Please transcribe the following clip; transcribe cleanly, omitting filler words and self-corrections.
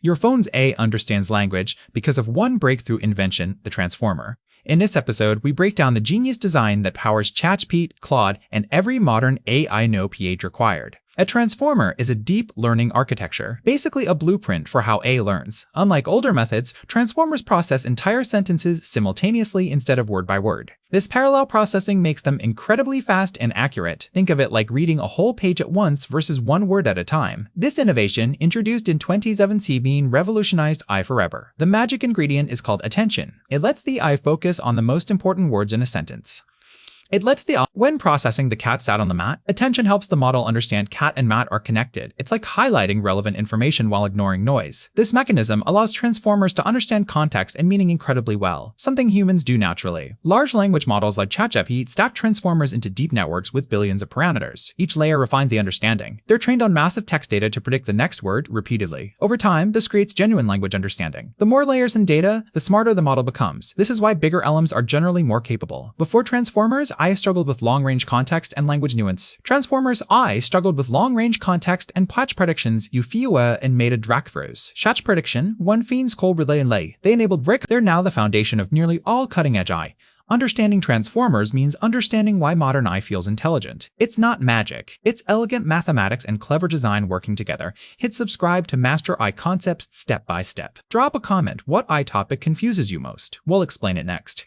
Your phone's AI understands language because of one breakthrough invention, the transformer. In this episode, we break down the genius design that powers ChatGPT, Claude, and every modern AI no pH required. A transformer is a deep learning architecture, basically a blueprint for how AI learns. Unlike older methods, transformers process entire sentences simultaneously instead of word by word. This parallel processing makes them incredibly fast and accurate. Think of it like reading a whole page at once versus one word at a time. This innovation, introduced in 2017, revolutionized AI forever. The magic ingredient is called attention. It lets the AI focus on the most important words in a sentence. When processing the cat sat on the mat, attention helps the model understand cat and mat are connected. It's like highlighting relevant information while ignoring noise. This mechanism allows transformers to understand context and meaning incredibly well, something humans do naturally. Large language models like ChatGPT stack transformers into deep networks with billions of parameters. Each layer refines the understanding. They're trained on massive text data to predict the next word repeatedly. Over time, this creates genuine language understanding. The more layers in data, the smarter the model becomes. This is why bigger LLMs are generally more capable. Before transformers, I struggled with long-range context and language nuance. Transformers I struggled with long-range context and patch predictions Euphiua and made a Drakthros. Patch prediction, one fiends call relay and lay. They enabled Rick. They're now the foundation of nearly all cutting-edge AI. Understanding transformers means understanding why modern AI feels intelligent. It's not magic. It's elegant mathematics and clever design working together. Hit subscribe to master AI concepts step by step. Drop a comment. What AI topic confuses you most? We'll explain it next.